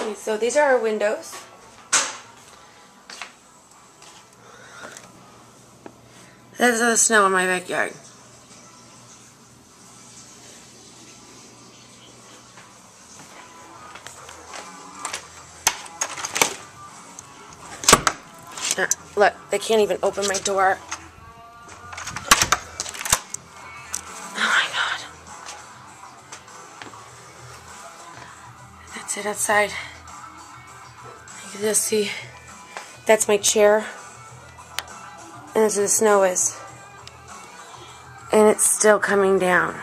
Okay, so these are our windows. There's the snow in my backyard. Look, they can't even open my door. Oh my God. That's it outside. You can just see, that's my chair. And that's where the snow is. And it's still coming down.